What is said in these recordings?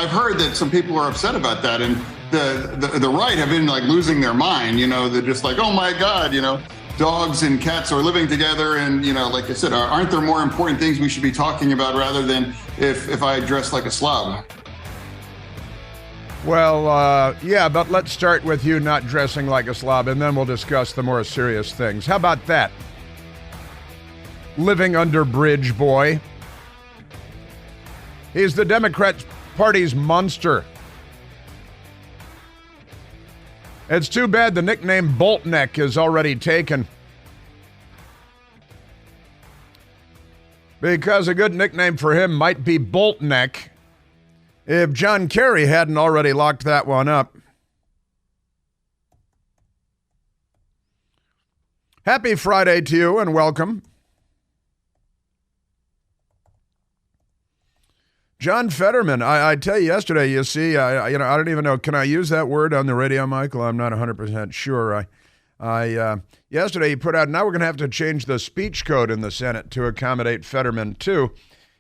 I've heard that some people are upset about that, and the right have been like losing their mind. They're just like, oh my God, dogs and cats are living together, and like I said, aren't there more important things we should be talking about rather than if I dress like a slob? Well, yeah, but let's start with you not dressing like a slob, and then we'll discuss the more serious things. How about that? Living under bridge boy. He's the Democrat Party's monster. It's too bad the nickname Boltneck is already taken. Because a good nickname for him might be Boltneck if John Kerry hadn't already locked that one up. Happy Friday to you and welcome. John Fetterman, I tell you yesterday, you see, I don't even know, can I use that word on the radio, Michael? I'm not 100% sure. Yesterday he put out, now we're going to have to change the speech code in the Senate to accommodate Fetterman too.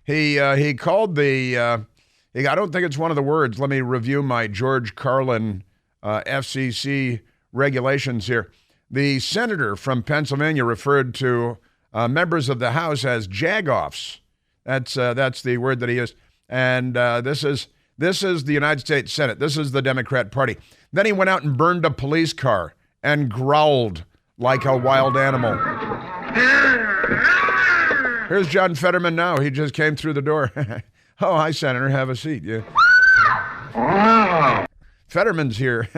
He called I don't think it's one of the words. Let me review my George Carlin FCC regulations here. The senator from Pennsylvania referred to members of the House as jagoffs. That's the word that he used. And this is the United States Senate. This is the Democrat Party. Then he went out and burned a police car and growled like a wild animal. Here's John Fetterman now. He just came through the door. Oh, hi, Senator. Have a seat. Yeah. Fetterman's here.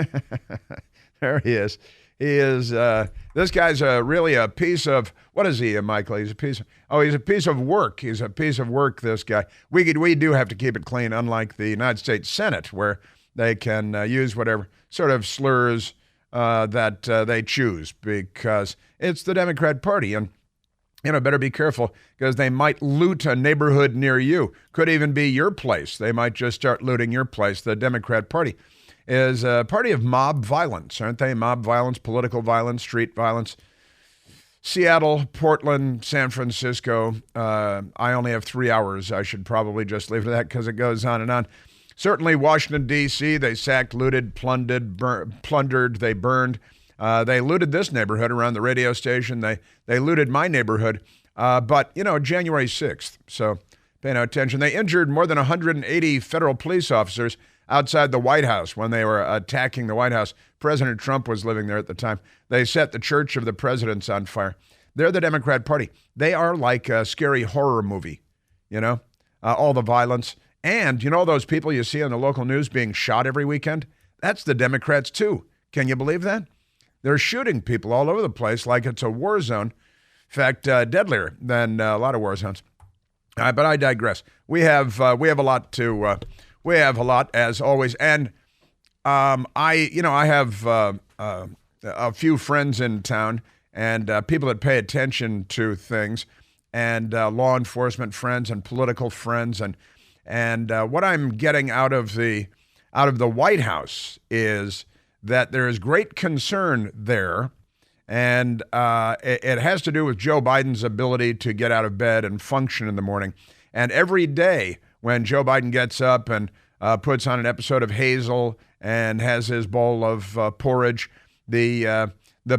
There he is. He is, this guy's really a piece of, what is he, Michael? He's a piece of work. He's a piece of work, this guy. We do have to keep it clean, unlike the United States Senate, where they can use whatever sort of slurs that they choose, because it's the Democrat Party. And, better be careful, because they might loot a neighborhood near you. Could even be your place. They might just start looting your place. The Democrat Party is a party of mob violence, aren't they? Mob violence, political violence, street violence. Seattle, Portland, San Francisco. I only have 3 hours. I should probably just leave it at that because it goes on and on. Certainly Washington, D.C., they sacked, looted, plundered, they burned. They looted this neighborhood around the radio station. They looted my neighborhood. But, January 6th, so pay no attention. They injured more than 180 federal police officers outside the White House when they were attacking the White House. President Trump was living there at the time. They set the Church of the Presidents on fire. They're the Democrat Party. They are like a scary horror movie, all the violence. And, those people you see on the local news being shot every weekend? That's the Democrats, too. Can you believe that? They're shooting people all over the place like it's a war zone. In fact, deadlier than a lot of war zones. But I digress. We have a lot to... We have a lot, as always, and I have a few friends in town and people that pay attention to things, and law enforcement friends and political friends, and what I'm getting out of the White House is that there is great concern there, and it has to do with Joe Biden's ability to get out of bed and function in the morning, and every day, when Joe Biden gets up and puts on an episode of Hazel and has his bowl of porridge, the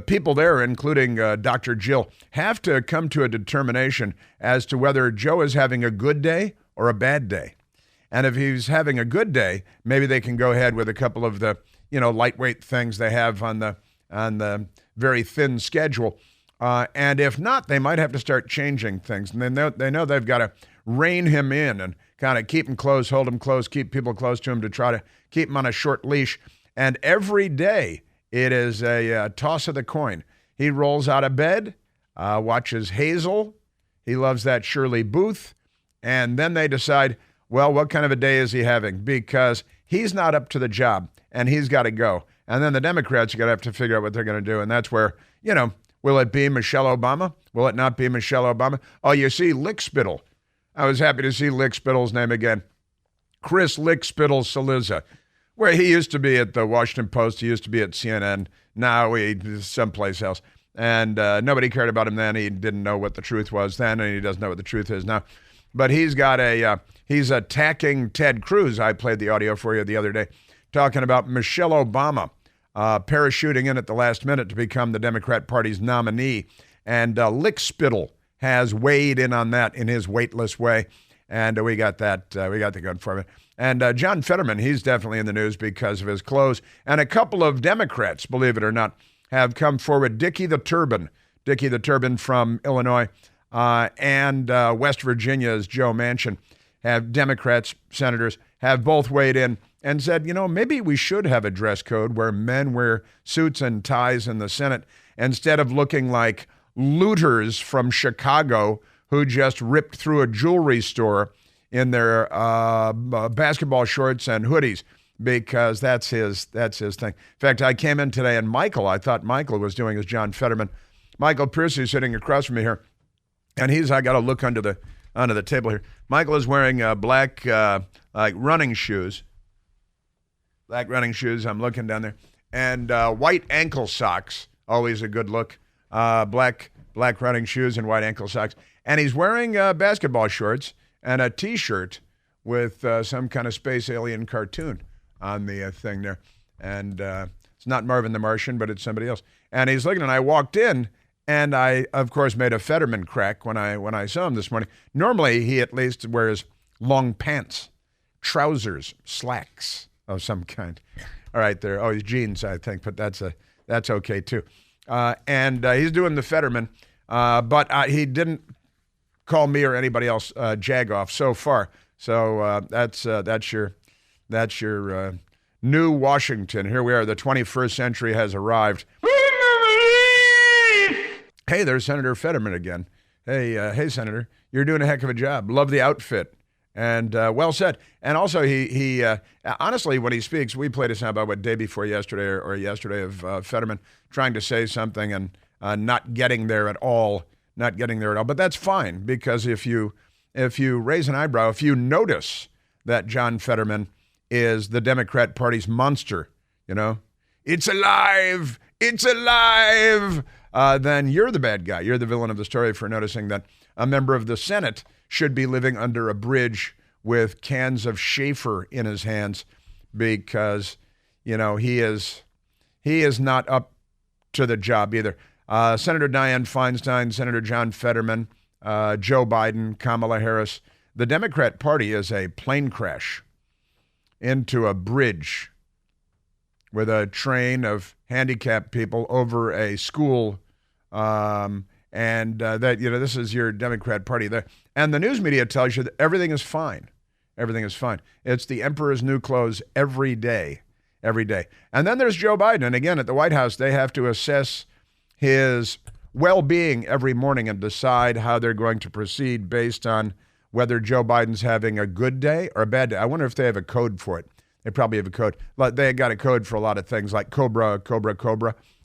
people there, including Dr. Jill, have to come to a determination as to whether Joe is having a good day or a bad day. And if he's having a good day, maybe they can go ahead with a couple of the lightweight things they have on the very thin schedule. And if not, they might have to start changing things. And they know they've got to rein him in and kind of keep him close, hold him close, keep people close to him to try to keep him on a short leash. And every day it is a toss of the coin. He rolls out of bed, watches Hazel. He loves that Shirley Booth. And then they decide, well, what kind of a day is he having? Because he's not up to the job and he's got to go. And then the Democrats are going to have to figure out what they're going to do. And that's where, will it be Michelle Obama? Will it not be Michelle Obama? Oh, you see Lickspittle. I was happy to see Lickspittle's name again. Chris Lickspittle Cillizza, where he used to be at the Washington Post. He used to be at CNN. Now he's someplace else. And nobody cared about him then. He didn't know what the truth was then, and he doesn't know what the truth is now. but he's got he's attacking Ted Cruz. I played the audio for you the other day, talking about Michelle Obama parachuting in at the last minute to become the Democrat Party's nominee. And Lickspittle has weighed in on that in his weightless way. And we got that. We got the gun for it. And John Fetterman, he's definitely in the news because of his clothes. And a couple of Democrats, believe it or not, have come forward. Dickie the Turban from Illinois, and West Virginia's Joe Manchin, have Democrats, senators, have both weighed in and said, maybe we should have a dress code where men wear suits and ties in the Senate instead of looking like looters from Chicago who just ripped through a jewelry store in their basketball shorts and hoodies, because that's his thing. In fact, I came in today and I thought Michael was doing as John Fetterman. Michael Pierce is sitting across from me here, and I got to look under the table here. Michael is wearing black running shoes. Black running shoes. I'm looking down there, and white ankle socks. Always a good look. Black running shoes and white ankle socks, and he's wearing basketball shorts and a T-shirt with some kind of space alien cartoon on the thing there, and it's not Marvin the Martian, but it's somebody else. And he's looking, and I walked in. And I, of course, made a Fetterman crack when I saw him this morning. Normally, he at least wears long pants, trousers, slacks of some kind. All right, there. Oh, he's jeans, I think, but that's okay too. And he's doing the Fetterman, but he didn't call me or anybody else jagoff so far. So that's your new Washington. Here we are. The 21st century has arrived. Hey, there's Senator Fetterman again. Hey, Senator, you're doing a heck of a job. Love the outfit, and well said. And also, he honestly, when he speaks, we played a sound about day before yesterday or yesterday of Fetterman trying to say something and not getting there at all. But that's fine, because if you raise an eyebrow, if you notice that John Fetterman is the Democrat Party's monster, it's alive. Then you're the bad guy. You're the villain of the story for noticing that a member of the Senate should be living under a bridge with cans of Schaefer in his hands, because, he is not up to the job either. Senator Dianne Feinstein, Senator John Fetterman, Joe Biden, Kamala Harris. The Democrat Party is a plane crash into a bridge with a train of handicapped people over a school, this is your Democrat Party there. And the news media tells you that everything is fine. Everything is fine. It's the emperor's new clothes every day. And then there's Joe Biden. And again, at the White House, they have to assess his well-being every morning and decide how they're going to proceed based on whether Joe Biden's having a good day or a bad day. I wonder if they have a code for it. They probably have a code. They got a code for a lot of things like Cobra,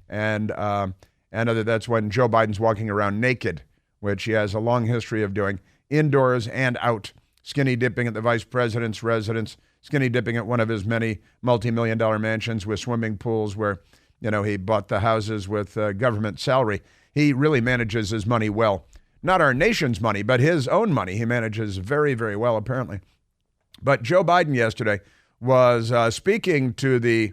and that's when Joe Biden's walking around naked, which he has a long history of doing indoors and out, skinny dipping at the vice president's residence, skinny dipping at one of his many multi-million-dollar mansions with swimming pools where, he bought the houses with government salary. He really manages his money well. Not our nation's money, but his own money. He manages very, very well, apparently. But Joe Biden yesterday was speaking to the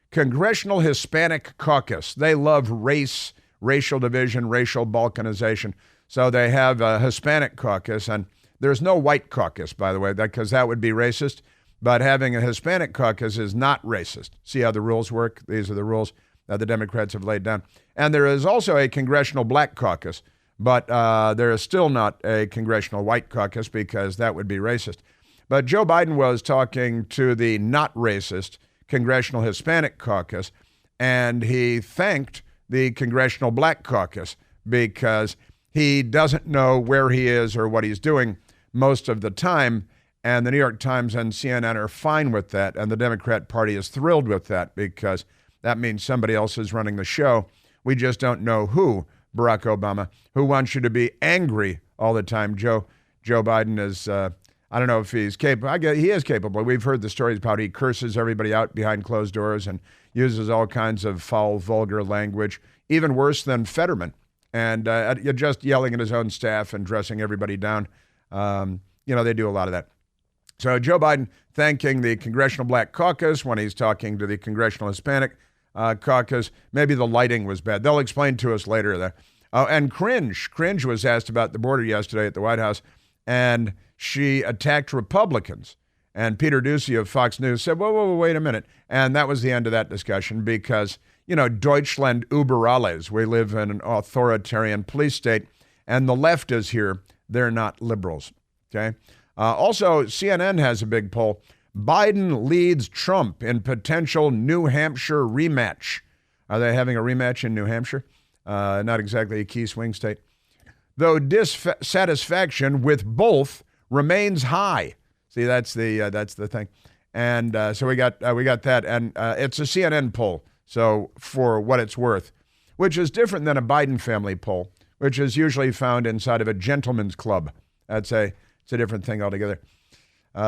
Congressional Hispanic Caucus. They love racial division, racial balkanization. So they have a Hispanic caucus, and there's no white caucus, by the way, because that would be racist. But having a Hispanic caucus is not racist. See how the rules work? These are the rules that the Democrats have laid down. And there is also a Congressional Black Caucus, but there is still not a Congressional White Caucus because that would be racist. But Joe Biden was talking to the not racist Congressional Hispanic Caucus, and he thanked the Congressional Black Caucus because he doesn't know where he is or what he's doing most of the time. And the New York Times and CNN are fine with that, and the Democrat Party is thrilled with that because that means somebody else is running the show. We just don't know who. Barack Obama, who wants you to be angry all the time. Joe Biden is, I don't know if he's capable. I guess he is capable. We've heard the stories about he curses everybody out behind closed doors and uses all kinds of foul, vulgar language, even worse than Fetterman, and just yelling at his own staff and dressing everybody down. they do a lot of that. So Joe Biden thanking the Congressional Black Caucus when he's talking to the Congressional Hispanic Caucus. Maybe the lighting was bad. They'll explain to us later that. And Cringe was asked about the border yesterday at the White House, and she attacked Republicans. And Peter Doocy of Fox News said, whoa, wait a minute. And that was the end of that discussion because, Deutschland über alles. We live in an authoritarian police state, and the left is here. They're not liberals, okay? Also, CNN has a big poll. Biden leads Trump in potential New Hampshire rematch. Are they having a rematch in New Hampshire? Not exactly a key swing state. Though dissatisfaction with both remains high. See, that's the thing. And so we got that, and it's a CNN poll. So for what it's worth, which is different than a Biden family poll, which is usually found inside of a gentleman's club. It's a different thing altogether.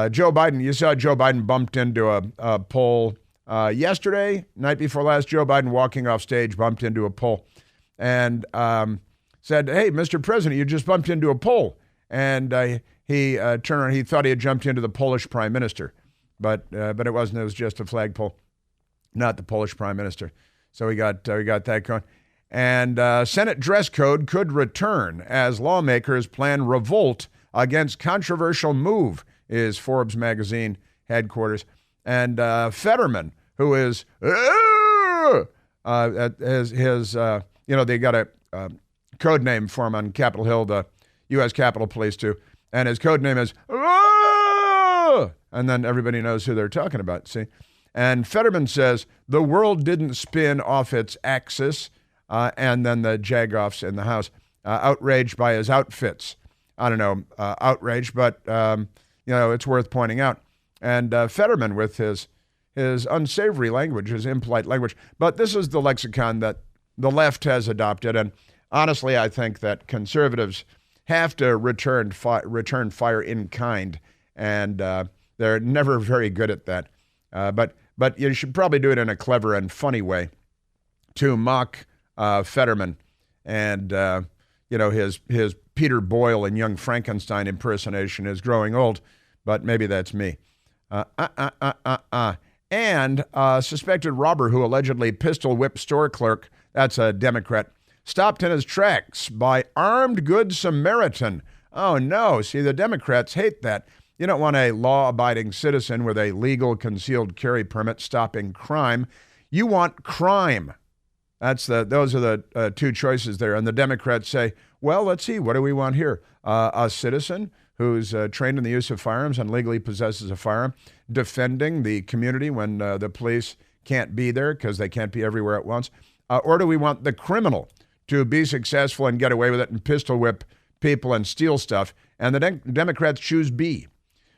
Joe Biden, you saw Joe Biden bumped into a poll yesterday, night before last. Joe Biden walking off stage bumped into a poll and said, "Hey, Mr. President, you just bumped into a poll." And he turned around. He thought he had jumped into the Polish prime minister, but it wasn't. It was just a flagpole, not the Polish prime minister. So we got that going. And Senate dress code could return as lawmakers plan revolt against controversial move, is Forbes magazine headquarters. And Fetterman, who is they got a code name for him on Capitol Hill, the U.S. Capitol Police too, and his code name is and then everybody knows who they're talking about. See, and Fetterman says the world didn't spin off its axis. And then the Jagoffs in the House, outraged by his outfits. I don't know, outraged, but, it's worth pointing out. And Fetterman with his unsavory language, his impolite language. But this is the lexicon that the left has adopted. And honestly, I think that conservatives have to return fire in kind. And they're never very good at that. But you should probably do it in a clever and funny way to mock Fetterman and, his Peter Boyle and Young Frankenstein impersonation is growing old, but maybe that's me. And suspected robber who allegedly pistol whipped store clerk, that's a Democrat, stopped in his tracks by armed good Samaritan. Oh, no. See, the Democrats hate that. You don't want a law-abiding citizen with a legal concealed carry permit stopping crime. You want crime. Those are the two choices there. And the Democrats say, well, let's see, what do we want here? A citizen who's trained in the use of firearms and legally possesses a firearm, defending the community when the police can't be there because they can't be everywhere at once. Or do we want the criminal to be successful and get away with it and pistol whip people and steal stuff? And the Democrats choose B.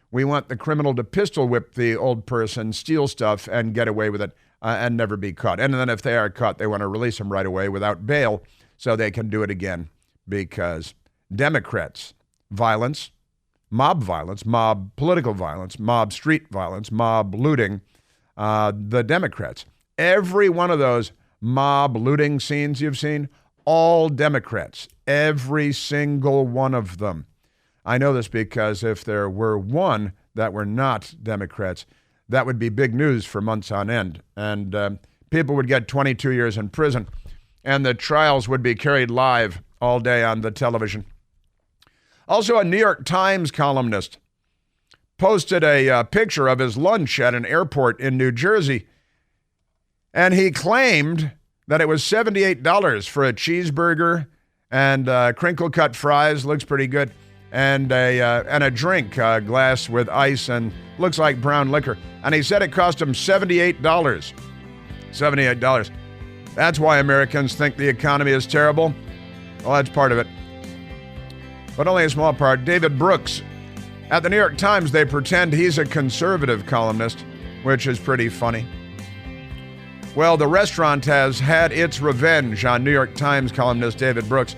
We want the criminal to pistol whip the old person, steal stuff, and get away with it. And never be caught. And then if they are caught, they want to release them right away without bail so they can do it again. Because Democrats, violence, mob political violence, mob street violence, mob looting, the Democrats. Every one of those mob looting scenes you've seen, all Democrats, every single one of them. I know this because if there were one that were not Democrats, that would be big news for months on end. And people would get 22 years in prison, and the trials would be carried live all day on the television. Also, a New York Times columnist posted a picture of his lunch at an airport in New Jersey, and he claimed that it was $78 for a cheeseburger and crinkle-cut fries, looks pretty good, and a drink, a glass with ice and looks like brown liquor. And he said it cost him $78. $78. That's why Americans think the economy is terrible. Well, that's part of it. But only a small part. David Brooks. At the New York Times, they pretend he's a conservative columnist, which is pretty funny. Well, the restaurant has had its revenge on New York Times columnist David Brooks.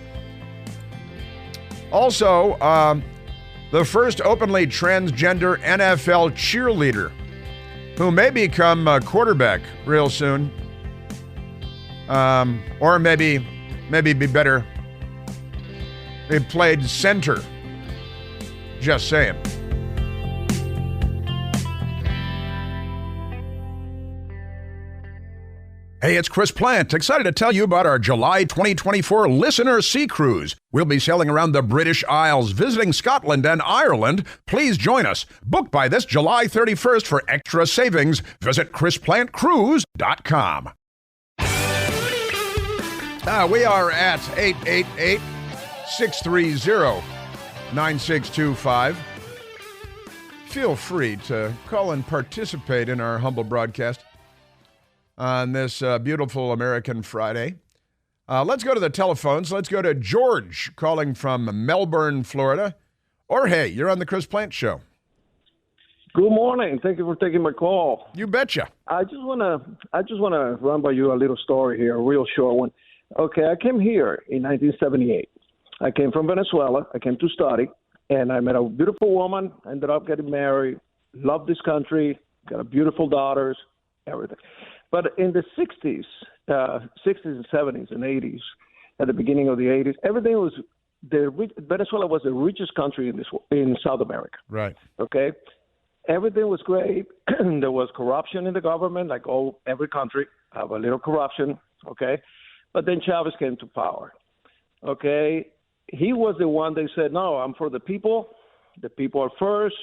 Also, the first openly transgender NFL cheerleader who may become a quarterback real soon. Or maybe be better. They played center. Just saying. Hey, it's Chris Plante, excited to tell you about our July 2024 Listener Sea Cruise. We'll be sailing around the British Isles, visiting Scotland and Ireland. Please join us. Book by this July 31st for extra savings. Visit ChrisPlanteCruise.com. We are at 888-630-9625. Feel free to call and participate in our humble broadcast on this beautiful American Friday. Let's go to the telephones. Let's go to George calling from Melbourne, Florida. Jorge, you're on the Chris Plante Show. Good morning. Thank you for taking my call. You betcha. I just wanna run by you a little story here, a real short one. Okay, I came here in 1978. I came from Venezuela. I came to study, and I met a beautiful woman. I ended up getting married. Loved this country. Got a beautiful daughters. Everything. But in the 60s and 70s and 80s, at the beginning of the 80s, everything was Venezuela was the richest country in South America. Right. Okay, everything was great. There was corruption in the government, like every country have a little corruption. Okay, but then Chavez came to power. Okay, he was the one that said, "No, I'm for the people. The people are first."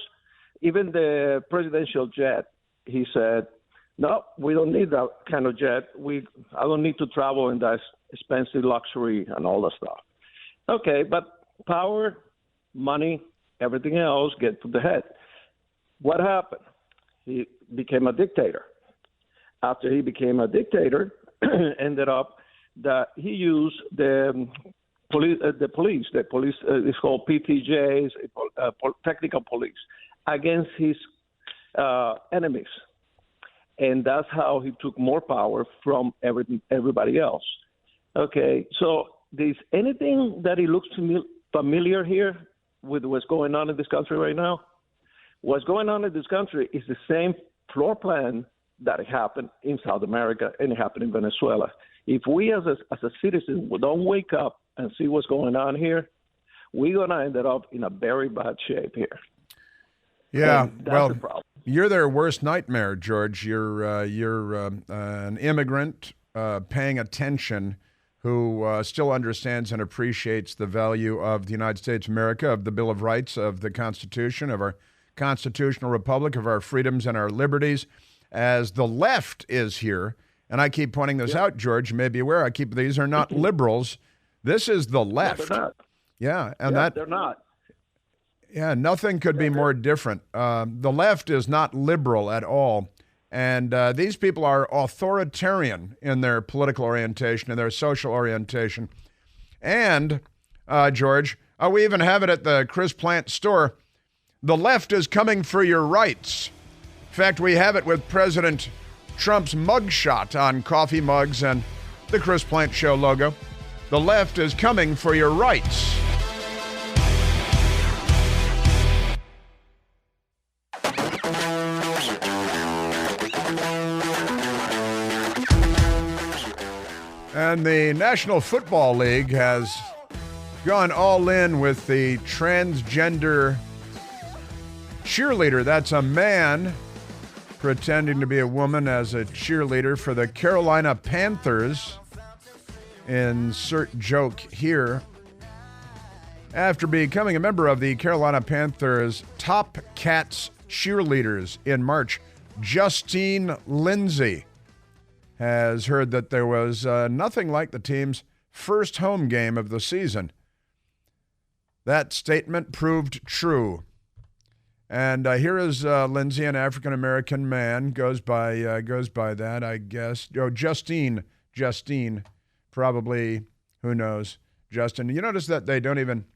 Even the presidential jet, he said, "No, we don't need that kind of jet. I don't need to travel in that expensive luxury and all that stuff." Okay, but power, money, everything else get to the head. What happened? He became a dictator. After he became a dictator, ended up that he used the police. The police is called PTJs, technical police, against his enemies. And that's how he took more power from everybody else. Okay, so there's anything that it looks to me familiar here with what's going on in this country right now? What's going on in this country is the same floor plan that happened in South America and it happened in Venezuela. If we as a citizen don't wake up and see what's going on here, we're going to end up in a very bad shape here. Yeah, well, the problem. You're their worst nightmare, George. You're an immigrant paying attention who still understands and appreciates the value of the United States of America, of the Bill of Rights, of the Constitution, of our constitutional republic, of our freedoms and our liberties. As the left is here, and I keep pointing this out, George, you may be aware, these are not liberals. This is the left. No, they're not. Yeah, and they're not. Yeah, nothing could be more different. The left is not liberal at all. And these people are authoritarian in their political orientation and their social orientation. And, George, we even have it at the Chris Plante store. The left is coming for your rights. In fact, we have it with President Trump's mugshot on coffee mugs and the Chris Plante Show logo. The left is coming for your rights. And the National Football League has gone all in with the transgender cheerleader. That's a man pretending to be a woman as a cheerleader for the Carolina Panthers. Insert joke here. After becoming a member of the Carolina Panthers Top Cats cheerleaders in March, Justine Lindsay has heard that there was nothing like the team's first home game of the season. That statement proved true. And here is Lindsay, an African-American man, goes by that, I guess. Oh, Justine, probably, who knows, Justin. You notice that they don't even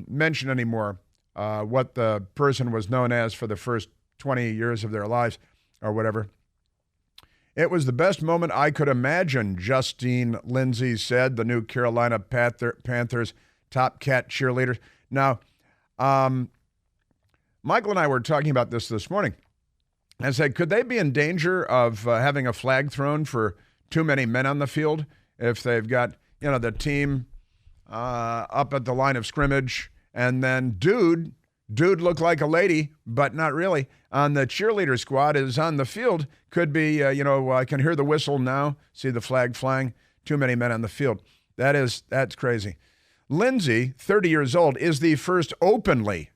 mention anymore what the person was known as for the first 20 years of their lives or whatever. It was the best moment I could imagine, Justine Lindsay said, the new Carolina Panthers top cat cheerleader. Now, Michael and I were talking about this morning. I said, could they be in danger of having a flag thrown for too many men on the field if they've got, the team up at the line of scrimmage and then dude dude looked like a lady, but not really, on the cheerleader squad is on the field. Could be, I can hear the whistle now, see the flag flying. Too many men on the field. That's crazy. Lindsay, 30 years old, is the first openly.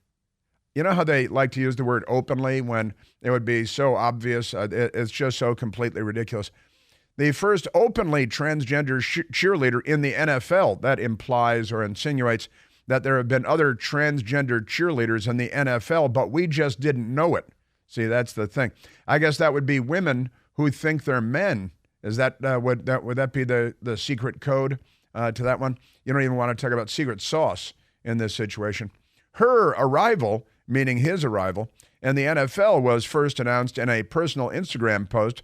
You know how they like to use the word openly when it would be so obvious? It's just so completely ridiculous. The first openly transgender cheerleader in the NFL. That implies or insinuates that there have been other transgender cheerleaders in the NFL, but we just didn't know it. See, that's the thing. I guess that would be women who think they're men. Is that would that be the secret code to that one? You don't even want to talk about secret sauce in this situation. Her arrival, meaning his arrival, in the NFL was first announced in a personal Instagram post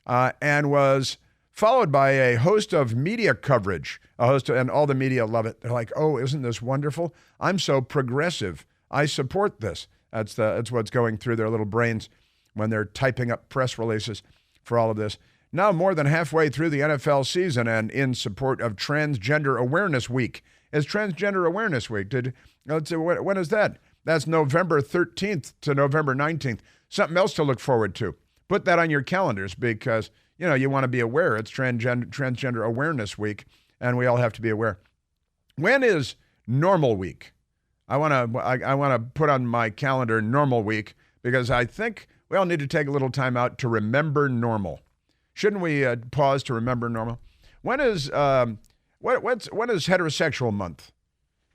and was followed by a host of media coverage. And all the media love it. They're like, "Oh, isn't this wonderful? I'm so progressive. I support this." That's what's going through their little brains when they're typing up press releases for all of this. Now more than halfway through the NFL season and in support of Transgender Awareness Week. It's Transgender Awareness Week. When is that? That's November 13th to November 19th. Something else to look forward to. Put that on your calendars because, you want to be aware. It's Transgender Awareness Week, and we all have to be aware. When is Normal Week? I want to put on my calendar Normal Week because I think we all need to take a little time out to remember normal. Shouldn't we pause to remember normal? When is when is heterosexual month?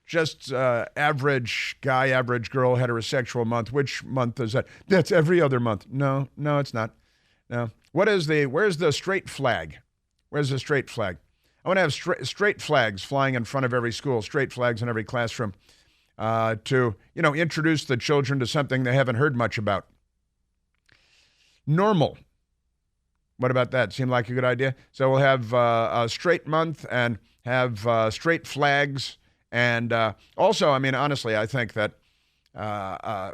Just average guy, average girl, heterosexual month. Which month is that? That's every other month. No, it's not. No. Where's the straight flag? Where's the straight flag? I want to have straight flags flying in front of every school, straight flags in every classroom to introduce the children to something they haven't heard much about. Normal. What about that? Seem like a good idea? So we'll have a straight month and have straight flags. And also, honestly, I think that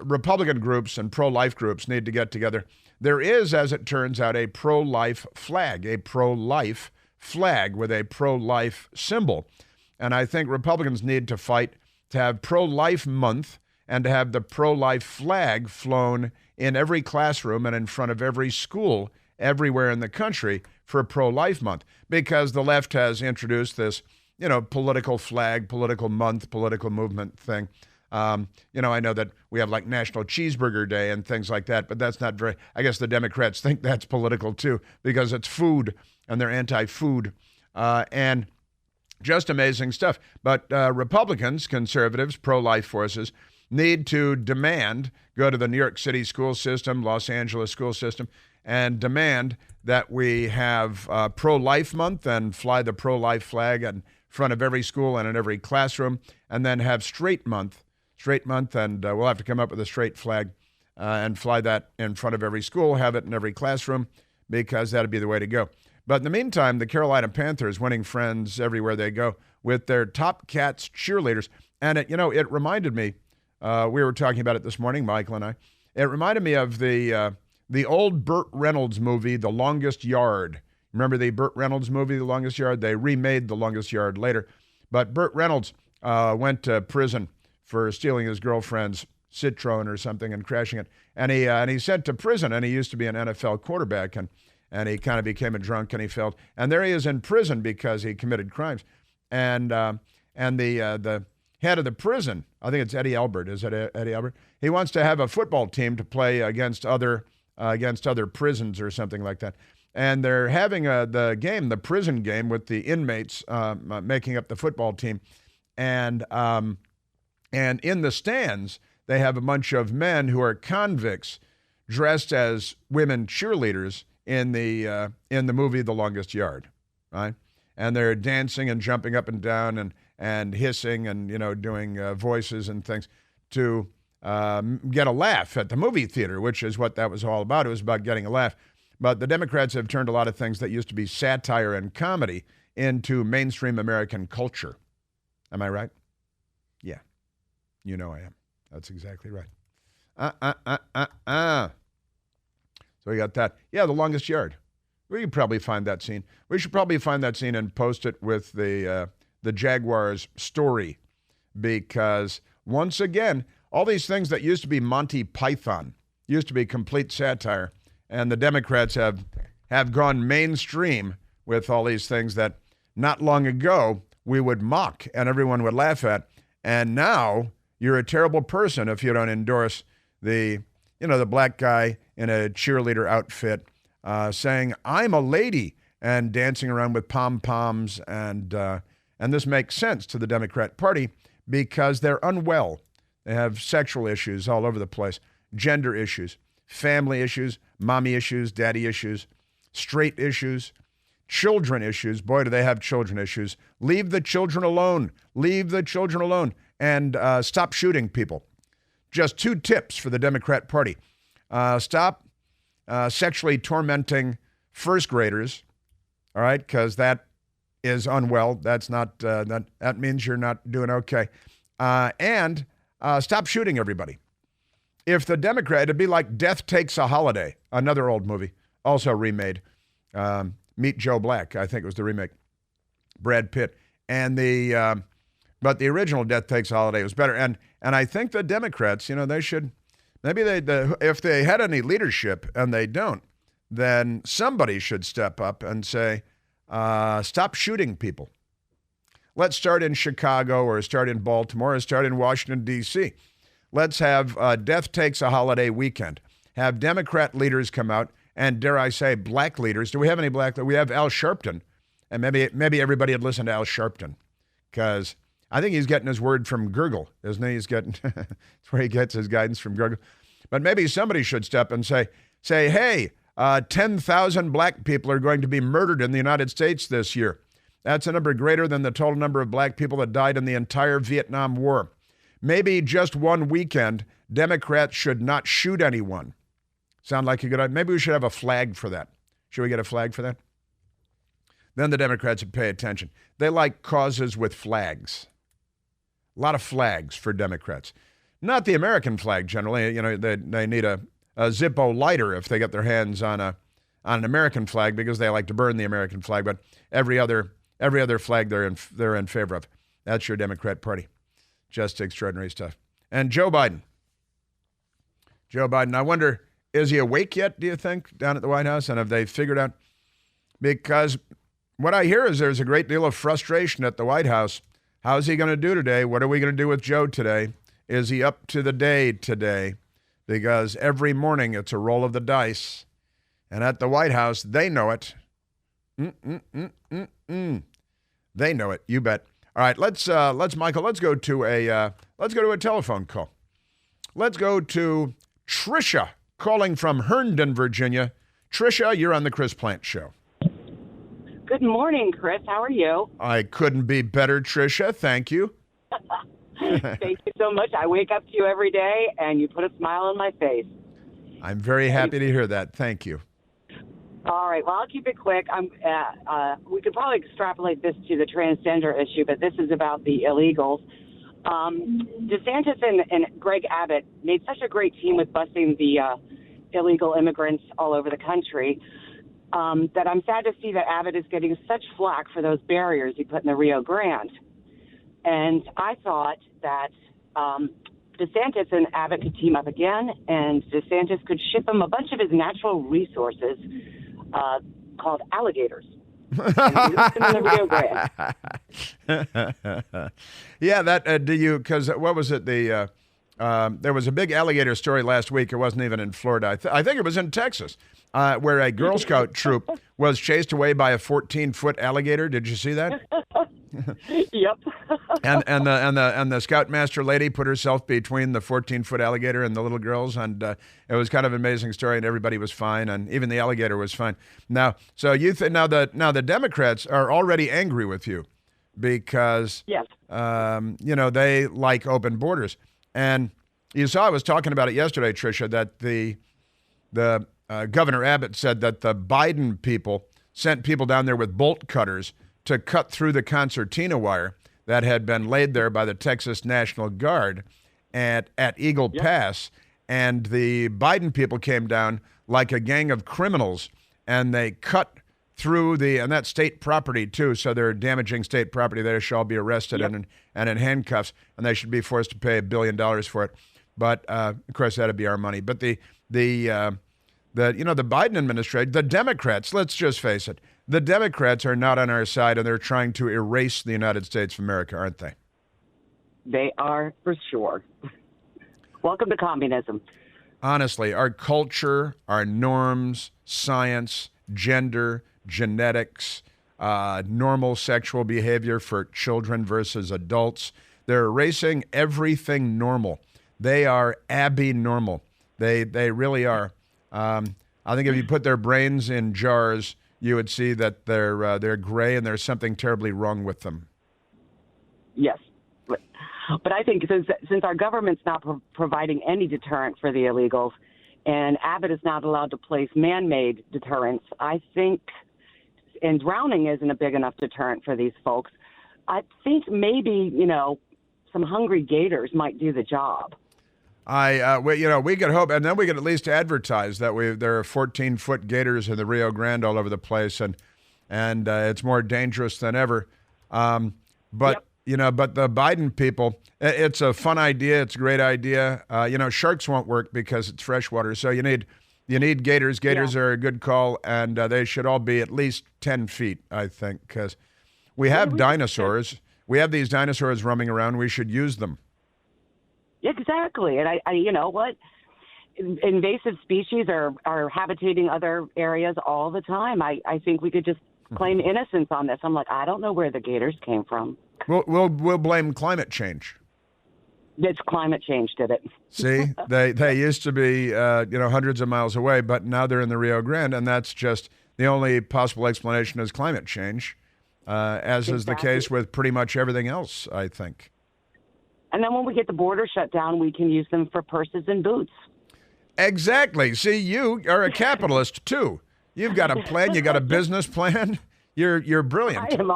Republican groups and pro-life groups need to get together. There is, as it turns out, a pro-life flag with a pro-life symbol. And I think Republicans need to fight to have pro-life month and to have the pro-life flag flown in every classroom and in front of every school everywhere in the country for pro-life month, because the left has introduced this, political flag, political month, political movement thing. I know that we have like National Cheeseburger Day and things like that, but that's not very, I guess the Democrats think that's political too, because it's food and they're anti-food and just amazing stuff. But Republicans, conservatives, pro-life forces need to go to the New York City school system, Los Angeles school system, and demand that we have pro-life month and fly the pro-life flag in front of every school and in every classroom, and then have straight month, and we'll have to come up with a straight flag and fly that in front of every school, have it in every classroom, because that'd be the way to go. But in the meantime, the Carolina Panthers winning friends everywhere they go with their Top Cats cheerleaders. And it reminded me, we were talking about it this morning, Michael and I, it reminded me of the old Burt Reynolds movie, The Longest Yard. Remember the Burt Reynolds movie, The Longest Yard? They remade The Longest Yard later. But Burt Reynolds went to prison for stealing his girlfriend's Citroen or something and crashing it. And he's sent to prison, and he used to be an NFL quarterback, and he kind of became a drunk and he failed. And there he is in prison because he committed crimes. And the head of the prison, I think it's Eddie Albert. Is it Eddie Albert? He wants to have a football team to play against other prisons or something like that. And they're having the prison game with the inmates making up the football team. And in the stands, they have a bunch of men who are convicts dressed as women cheerleaders in the movie The Longest Yard, right? And they're dancing and jumping up and down and hissing and doing voices and things to get a laugh at the movie theater, which is what that was all about. It was about getting a laugh. But the Democrats have turned a lot of things that used to be satire and comedy into mainstream American culture. Am I right? Yeah. I am. That's exactly right. So we got that. Yeah, The Longest Yard. We could probably find that scene. We should probably find that scene and post it with the Jaguars story, because once again, all these things that used to be Monty Python, used to be complete satire, and the Democrats have gone mainstream with all these things that not long ago we would mock and everyone would laugh at. And now you're a terrible person if you don't endorse the black guy in a cheerleader outfit saying, I'm a lady, and dancing around with pom-poms. And this makes sense to the Democrat Party because they're unwell. They have sexual issues all over the place, gender issues, family issues, mommy issues, daddy issues, straight issues, children issues. Boy, do they have children issues. Leave the children alone. Leave the children alone. And stop shooting people. Just 2 tips for the Democrat Party. Stop sexually tormenting first graders, all right, because that is unwell. That's not, that means you're not doing okay. And stop shooting everybody. If the Democrat, it'd be like Death Takes a Holiday, another old movie, also remade. Meet Joe Black, I think it was the remake. Brad Pitt. And but the original Death Takes a Holiday was better. And I think the Democrats, they should, maybe if they had any leadership, and they don't, then somebody should step up and say, stop shooting people. Let's start in Chicago, or start in Baltimore, or start in Washington, D.C. Let's have Death Takes a Holiday weekend. Have Democrat leaders come out, and dare I say, black leaders. Do we have any black? We have Al Sharpton, and maybe everybody would listen to Al Sharpton, because I think he's getting his word from Gurgle, isn't he? He's getting that's where he gets his guidance from Gurgle. But maybe somebody should step and say, hey, 10,000 black people are going to be murdered in the United States this year. That's a number greater than the total number of black people that died in the entire Vietnam War. Maybe just one weekend, Democrats should not shoot anyone. Sound like a good idea? Maybe we should have a flag for that. Should we get a flag for that? Then the Democrats would pay attention. They like causes with flags. A lot of flags for Democrats. Not the American flag, generally. They need a Zippo lighter if they get their hands on an American flag, because they like to burn the American flag. But every other flag they're in favor of. That's your Democrat Party. Just extraordinary stuff. And Joe Biden. I wonder, is he awake yet, do you think, down at the White House? And have they figured out? Because what I hear is there's a great deal of frustration at the White House. How's he going to do today? What are we going to do with Joe today? Is he up to the day today? Because every morning it's a roll of the dice. And at the White House, they know it. They know it. You bet. All right, let's go to a telephone call. Let's go to Tricia calling from Herndon, Virginia. Tricia, you're on the Chris Plante Show. Good morning, Chris. How are you? I couldn't be better, Tricia. Thank you. Thank you so much. I wake up to you every day, and you put a smile on my face. I'm very happy to hear that. Thank you. All right. Well, I'll keep it quick. We could probably extrapolate this to the transgender issue, but this is about the illegals. DeSantis and Greg Abbott made such a great team with busting the illegal immigrants all over the country that I'm sad to see that Abbott is getting such flack for those barriers he put in the Rio Grande. And I thought that DeSantis and Abbott could team up again, and DeSantis could ship him a bunch of his natural resources called alligators. And leave them in the Rio Grande. Yeah, that because what was it? There was a big alligator story last week. It wasn't even in Florida. I think it was in Texas, where a Girl Scout troop was chased away by a 14-foot alligator. Did you see that? Yep. and the Scoutmaster lady put herself between the 14-foot alligator and the little girls, and it was kind of an amazing story. And everybody was fine, and even the alligator was fine. Now, so now the Democrats are already angry with you because yes. They like open borders, and you saw I was talking about it yesterday, Tricia, that the Governor Abbott said that the Biden people sent people down there with bolt cutters to cut through the concertina wire that had been laid there by the Texas National Guard at Eagle Pass. And the Biden people came down like a gang of criminals, and they cut through and that's state property too, so they're damaging state property. They shall be arrested and in handcuffs, and they should be forced to pay $1 billion for it. But of course, that'd be our money. But the Biden administration, the Democrats, let's just face it, the Democrats are not on our side, and they're trying to erase the United States of America, aren't they? They are, for sure. Welcome to communism. Honestly, our culture, our norms, science, gender, genetics, normal sexual behavior for children versus adults, they're erasing everything normal. They are abnormal. They really are. I think if you put their brains in jars, you would see that they're gray and there's something terribly wrong with them. Yes. But I think since our government's not providing any deterrent for the illegals, and Abbott is not allowed to place man-made deterrents, I think, and drowning isn't a big enough deterrent for these folks, I think maybe, some hungry gators might do the job. We could hope, and then we could at least advertise that there are 14-foot gators in the Rio Grande all over the place, and it's more dangerous than ever. But the Biden people, it's a fun idea. It's a great idea. Sharks won't work because it's freshwater, so you need gators. Gators are a good call, and they should all be at least 10 feet, I think, because we have dinosaurs. We have these dinosaurs roaming around. We should use them. Exactly. And I you know what? Invasive species are habitating other areas all the time. I think we could just claim innocence on this. I'm like, I don't know where the gators came from. We'll blame climate change. It's climate change did it. See, they used to be hundreds of miles away, but now they're in the Rio Grande, and that's just the only possible explanation is climate change, as is the case with pretty much everything else, I think. And then when we get the border shut down, we can use them for purses and boots. Exactly. See, you are a capitalist too. You've got a plan. You got a business plan. You're brilliant. I am.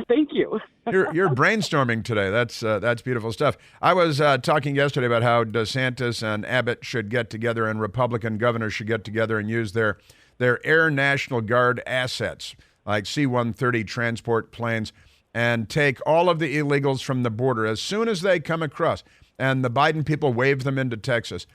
Thank you. You're brainstorming today. That's beautiful stuff. I was talking yesterday about how DeSantis and Abbott should get together, and Republican governors should get together and use their Air National Guard assets, like C-130 transport planes, and take all of the illegals from the border as soon as they come across. And the Biden people wave them into Texas.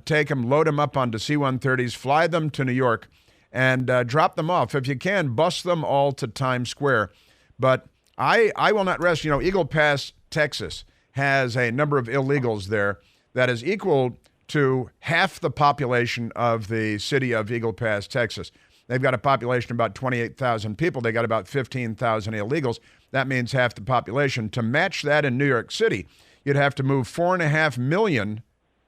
Take them, load them up onto C-130s, fly them to New York, and drop them off. If you can, bus them all to Times Square. But I will not rest. Eagle Pass, Texas, has a number of illegals there that is equal to half the population of the city of Eagle Pass, Texas. They've got a population of about 28,000 people. They got about 15,000 illegals. That means half the population. To match that in New York City, you'd have to move 4.5 million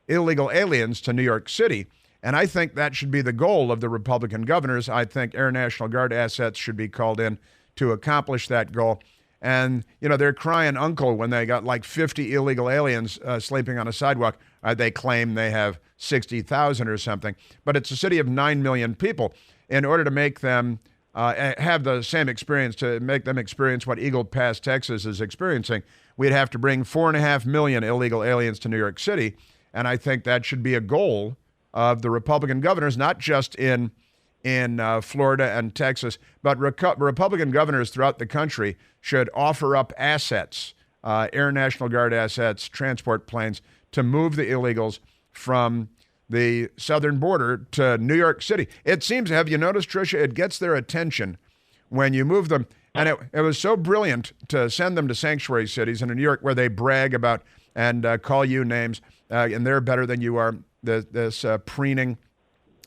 illegal aliens to New York City. And I think that should be the goal of the Republican governors. I think Air National Guard assets should be called in to accomplish that goal. And, they're crying uncle when they got like 50 illegal aliens sleeping on a sidewalk. They claim they have 60,000 or something. But it's a city of 9 million people. In order to make them have the same experience, to make them experience what Eagle Pass, Texas is experiencing, we'd have to bring 4.5 million illegal aliens to New York City. And I think that should be a goal of the Republican governors, not just in Florida and Texas, but Republican governors throughout the country should offer up assets, Air National Guard assets, transport planes, to move the illegals from the southern border to New York City. It seems, have you noticed, Tricia, it gets their attention when you move them. And it was so brilliant to send them to sanctuary cities in New York where they brag about and call you names, and they're better than you are, this preening.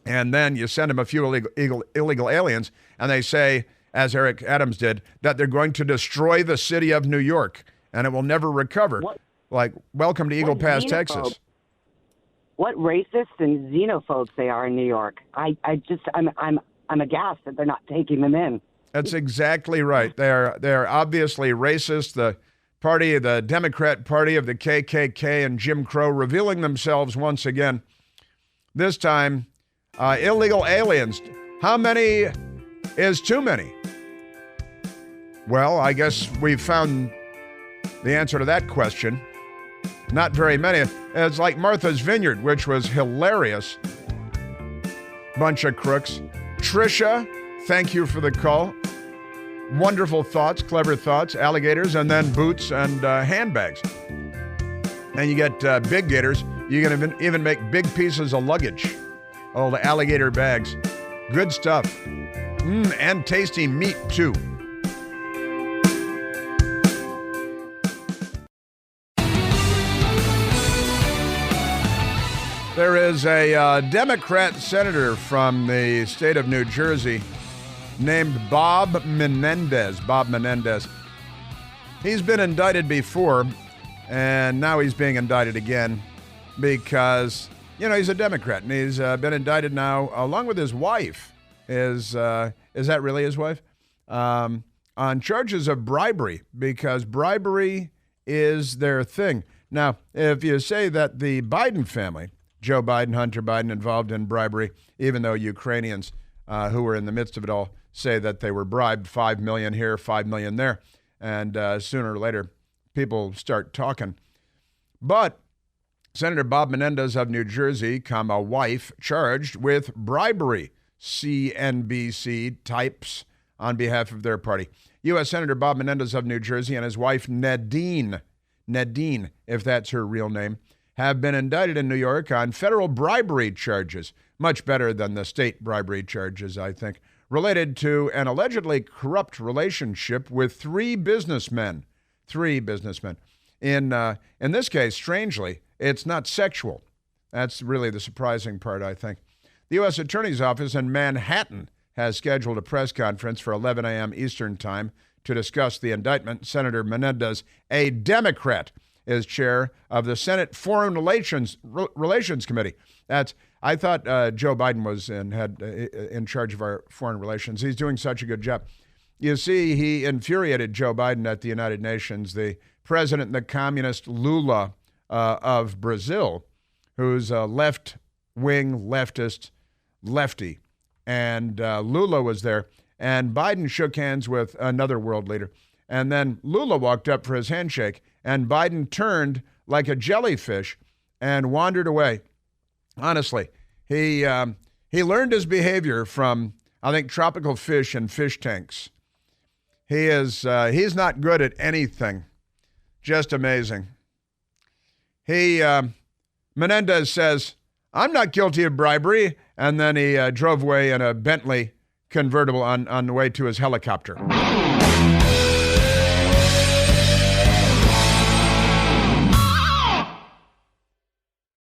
And then you send them a few illegal aliens, and they say, as Eric Adams did, that they're going to destroy the city of New York, and it will never recover. Like, welcome to Eagle Pass, Texas. What racists and xenophobes they are in New York. I'm aghast that they're not taking them in. That's exactly right. They are obviously racist. The Democrat Party of the KKK and Jim Crow revealing themselves once again. This time, illegal aliens. How many is too many? Well, I guess we've found the answer to that question. Not very many. It's like Martha's Vineyard, which was hilarious. Bunch of crooks. Tricia, thank you for the call. Wonderful thoughts, clever thoughts, alligators, and then boots and handbags. And you get big gators. You can even make big pieces of luggage. Oh, the alligator bags. Good stuff. And tasty meat, too. There is a Democrat senator from the state of New Jersey named Bob Menendez. Bob Menendez. He's been indicted before, and now he's being indicted again because, he's a Democrat, and he's been indicted now along with his wife. Is that really his wife? On charges of bribery, because bribery is their thing. Now, if you say that the Biden family, Joe Biden, Hunter Biden, involved in bribery, even though Ukrainians who were in the midst of it all say that they were bribed, $5 million here, $5 million there, and sooner or later people start talking. But Senator Bob Menendez of New Jersey, wife, charged with bribery, CNBC types on behalf of their party. U.S. Senator Bob Menendez of New Jersey and his wife Nadine, if that's her real name, have been indicted in New York on federal bribery charges, much better than the state bribery charges, I think, related to an allegedly corrupt relationship with three businessmen. In this case, strangely, it's not sexual. That's really the surprising part, I think. The U.S. Attorney's Office in Manhattan has scheduled a press conference for 11 a.m. Eastern Time to discuss the indictment. Senator Menendez, a Democrat, is chair of the Senate Foreign Relations Committee. I thought Joe Biden was in charge of our foreign relations. He's doing such a good job. You see, he infuriated Joe Biden at the United Nations, the president, the communist Lula of Brazil, who's a left-wing leftist lefty. And Lula was there, and Biden shook hands with another world leader. And then Lula walked up for his handshake, and Biden turned like a jellyfish and wandered away. Honestly, he learned his behavior from, I think, tropical fish and fish tanks. He's not good at anything. Just amazing. Menendez says, "I'm not guilty of bribery," and then he drove away in a Bentley convertible on the way to his helicopter.